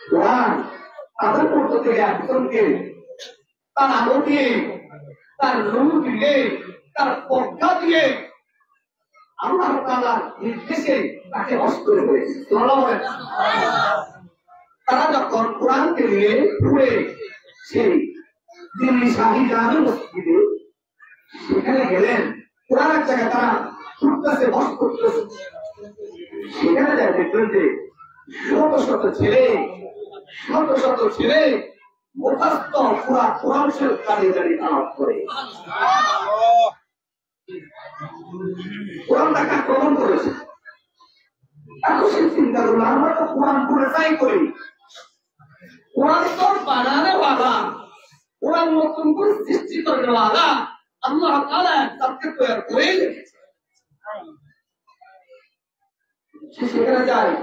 কোরআন তাদের পক্ষ থেকে একজনকে তার আলো দিয়ে, তার নূর দিয়ে, তার পক্ষা দিয়ে আল্লাহ তাআলার নির্দেশে তাকে অস্ত্র হয়েছে। তারা যখন কোরআনকে নিয়ে ঘুরে সেই দিল্লি শাহী-জাহানের মসজিদে সেখানে গেলেন, কোরআনের জায়গায় তারা শুনতেছে, বস করতেছে। সেখানে যায় দেখলেন যে শত শত ছেলে মুখস্থ পুরা কোরআন শরীফ দাঁড়িয়ে দাঁড়িয়ে তালাওয়াত করে কোরআনটাকে আক্রমণ করেছে। এখন সে চিন্তা করলো, আমরা তো কোরআন পড়ে তাই করি, কোরআন তো বানানে ওয়ালা, কোরআন নতুন করে সৃষ্টি করে ওয়ালা আল্লাহ তাআলা তাকে তৈরি করে রেখেছে। সে সেখানে যায়,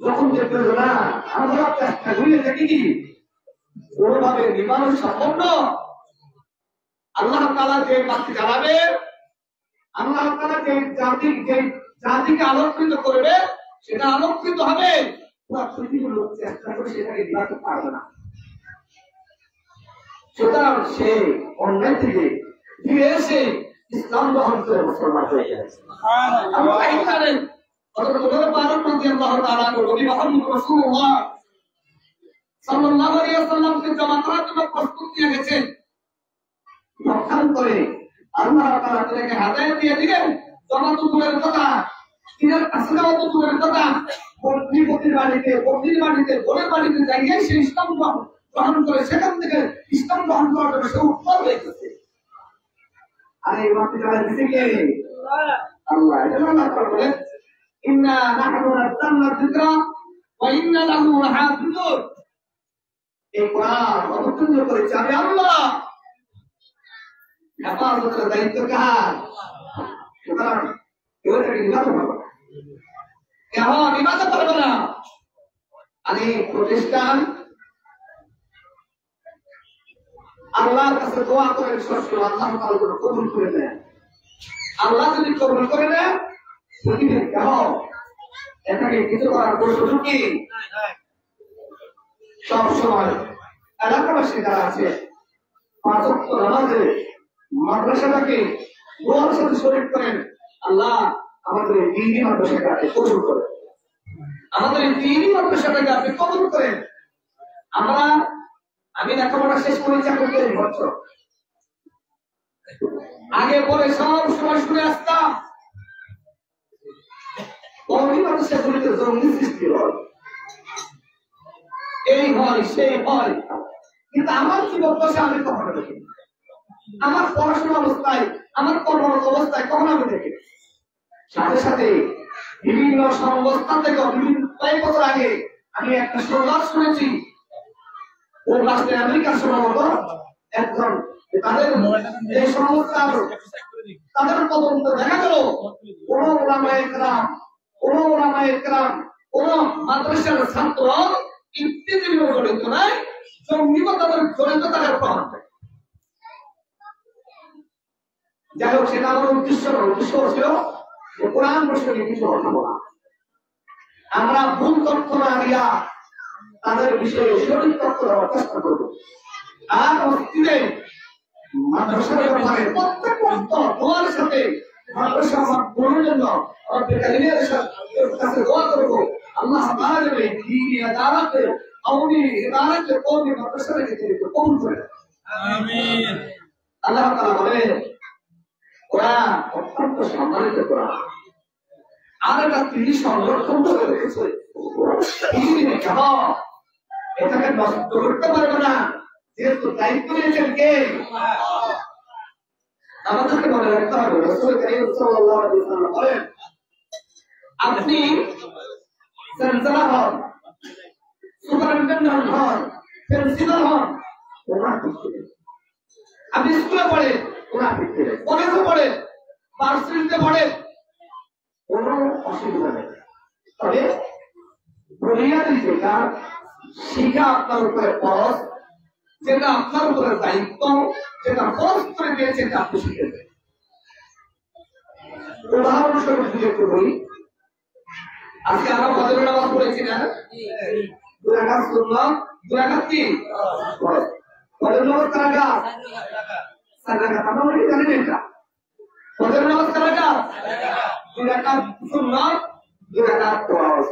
যখন দেখতে না আমরা চেষ্টা ঘুরিয়ে দেখিনি কোনোভাবে নিবারণ সম্ভব নয়। আল্লাহ তাআলা যে বাতি জ্বালাবে, আল্লাহ তাআলা যে জাতিকে আলোকিত করবে, সেটা আলোকিত হবে। পুরো পৃথিবীর লোক চেষ্টা করে সেটাকে নিবাতে পারবে না। সুতরাং সে অন্যায় থেকে ফিরে এসে ইসলাম গ্রহণ করে মুসলমান হয়ে গেছে। প্রস্তুত নিয়ে গেছেন, করে আল্লাহ তাআলা তাকে হাদায়াত দিয়ে দিলেন। জমাত দূরের কথা, দিনের কাছে যাওয়া তো দূরের কথা, প্রতির বাড়িতে বোনের বাড়িতে যাইয়ে সে ইসলাম গ্রহণ করে, সেখান থেকে ইসলাম গ্রহণ করার জন্য সে উৎপন্ন হয়েছে। আর এই মাটি যারা দিতে কে? আল্লাহ। এটা আল্লাহ তাআলা বলেন, ইন্না নাহনু নাযালনা যিকরা ওয়া ইন্না লাহু লাহাফিজুন। এই কোরআন অবতীর্ণ করেছে আমি আল্লাহ, হেফাজতের দায়িত্ব কার? সুতরাং কেউ এটাকে নিবাতে পারবে না, কেউ নিবাতে পারবে না। আর এই প্রতিষ্ঠান আল্লাহর কাছে দোয়া করে আল্লাহ তাআলা যেন কবুল করে নেন। আল্লাহ যদি কবুল করে নেন, পৃথিবীর কেউ এটাকে কিছু করার কোনো সুযোগ নেই। সব সময় এলাকাবাসী যারা আছে, পাঁচ ওয়াক্ত নামাজে মাদ্রাসাটাকে দোয়ার সাথে শরীক করেন, আল্লাহ আমাদের এই দ্বীনি মাদ্রাসাকে আপনি কবুল করেন, আমাদের এই দ্বীনি মাদ্রাসাটাকে আপনি কবুল করেন। আমি লেখাপড়া শেষ করেছি এখন 30 বছর আগে পরে সব সময় শুনে আসতাম কওমি মাদ্রাসাগুলিতে জঙ্গি সৃষ্টি হয়, এই হয় সেই হয়, কিন্তু আমার জীবন দশা আমি কখনো দেখিনি। আমার পড়াশোনা অবস্থায়, আমার কর্মরত অবস্থায় কখনো আমি দেখিনি। সাথে সাথে বিভিন্ন সংস্থা থেকে কয়েক বছর আগে আমি একটা সংবাদ শুনেছি, ও রাষ্ট্রে আমেরিকার সম্ভবত একজন তাদের এই সংস্থার তাদের তদন্ত দেখা গেল কোন ওলামায়ে কেরাম কোন মাদ্রাসার ছাত্র ইত্যাদি জড়িত নাই, জঙ্গিও তাদের জড়িত থাকার প্রমাণ দেয়। যাই হোক, সেটা আমার উদ্দেশ্য ছিল যে কোরআন প্রসঙ্গে কিছু কথা বলা। আমরা ভুল তথ্য না দিয়া তাদের বিষয়ে সঠিক তথ্য দেওয়ার চেষ্টা করব। আর অস্থিরে মাদ্রাসার ব্যাপারে প্রত্যেক দোয়ার সাথে মাদ্রাসা আমার বোনের জন্য কাছে দোয়া করবো, আল্লাহ তাআলা যেন দ্বীনি আদালতে কওমি ইদারাতে কওমি মাদ্রাসাকে কবুল করে। আমিন। আল্লাহ তাআলা বলেন, কোরআন অত্যন্ত সম্মানিত কোরআন, আর এটা তিনি সংরক্ষণ করে রেখেছে। এটাকে নষ্ট করতে পারবে না, যেহেতু দায়িত্ব নিয়েছেন কে? আমাদেরকে মনে রাখতে হবে, রাসূল কারীম সাল্লাল্লাহু আলাইহি ওয়াসাল্লাম বলেন, আপনি সেন্সর হন, সুপারিনটেন্ডেন্ট হন, প্রিন্সিপাল হন, আপনি স্কুলে পড়েন, কলেজে পড়েন, ভার্সিটিতে পড়েন, কোনো অসুবিধা নেই। তবে বুনিয়াদি যেটা শিখা আপনার উপরে ফরজ, যেটা আপনার উপরে দায়িত্ব, যেটা ফরজ করে দিয়েছে, এটা আপনি শিখে দেন। উদাহরণস্বরূপ যদি একটু বলি, আজকে আমরা ফজরের নামাজ পড়েছি না? 2 রাকাত সুন্নাত, 2 রাকাত কি ফরজ। ফজরের নামাজ কয় রাকাত? 4 রাকাত। আমরা অনেকে জানি না এটা। ফজরের নামাজ কয় রাকাত? 2 রাকাত সুন্নাত, 2 রাকাত ফরজ।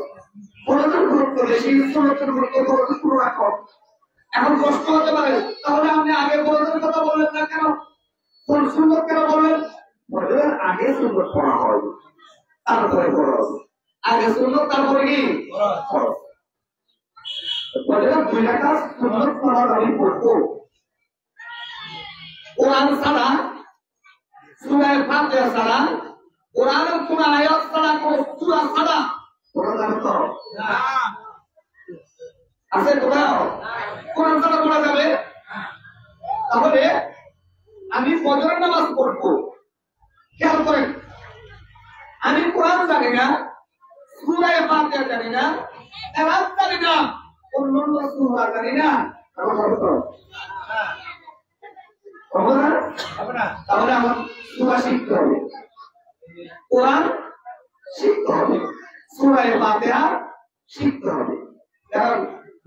ফরজের গুরুত্ব বেশি, সুন্নাতের গুরুত্ব পুরো রাখো। এখন প্রশ্ন হতে পারে, তাহলে আপনি আগে ফরজের কথা বললেন না কেন? সুন্নাত কেন বললেন? ফজরের আগে সুন্নাত পড়া হয়, তারপরে ফরজ। আগে সুন্নাত তারপরে কি ফরজ। ফজরের 2 রাকাত সুন্নাত পড়ার আমি পড়বো। কোরআন ছাড়া, সূরা ফাতিহা ছাড়া, কোরআনের কোন আয়াত ছাড়া, কোন সূরা ছাড়া পড়া যাবে তো না? আছে কোথাও? কোরআন ছাড়া পড়া যাবে? তাহলে আমি ফজরের নামাজ পড়বো, খেয়াল করেন, আমি কোরআন জানি না, সূরা ফাতিহা জানি না, তেলাওয়াত জানি না, অন্যান্য সূরা জানি না, তাহলে আমার সূরা শিখতে হবে, কোরআন শিখতে হবে, সূরা ফাতিহা শিখতে হবে। কারণ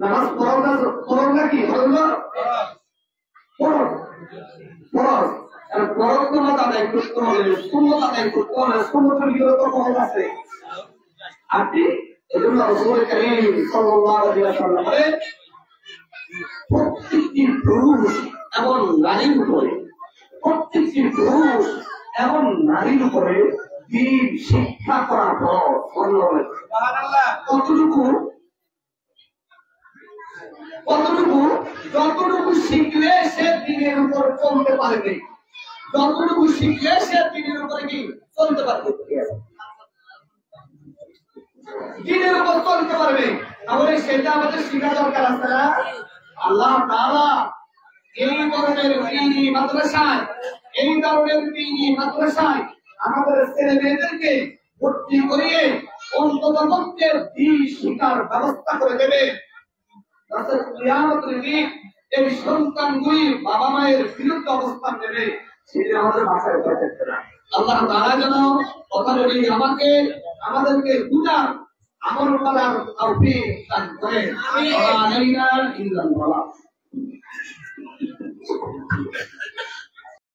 নামাজ পড়া কি ফরজ? ফরজ। আর ফরজ নামাজ আদায় করতে হবে, সুন্নাত আদায় করতে হবে। সুন্নাতের বিরত ফরজ আছে। আপনি এজন্য রাসূল কারীম সাল্লাল্লাহু আলাইহি ওয়াসাল্লাম বলেন, প্রত্যেকটি পুরুষ এবং নারীর উপরে, প্রত্যেকটি পুরুষ এবং নারীর উপরে দ্বীন শিক্ষা করা ফরজ। সুবহানাল্লাহ। কতটুকু? যতটুকু শিখলে সে দ্বীনের উপর চলতে পারবে, যতটুকু শিখলে সে দ্বীনের উপরে কি চলতে পারবে, দ্বীনের উপর চলতে পারবে। তাহলে সেটা আমাদের শিখা দরকার আছে না? আল্লাহ তাআলা এই ধরনের দ্বীনি মাদ্রাসায় আমাদের ছেলে মেয়েদেরকে ভর্তি করিয়ে অন্ততপক্ষে দ্বীন শিক্ষার ব্যবস্থা করে দেবে। কিয়ামতের দিন এই সন্তানগুলি বাবা মায়ের বিরুদ্ধে অবস্থান নেবে, সেটা আমাদের মাথায় থাকবে না। আল্লাহ তাআলা যেন কথাগুলি আমাদেরকে বুঝার, আমল করার তৌফিক দান করেন। আমিন।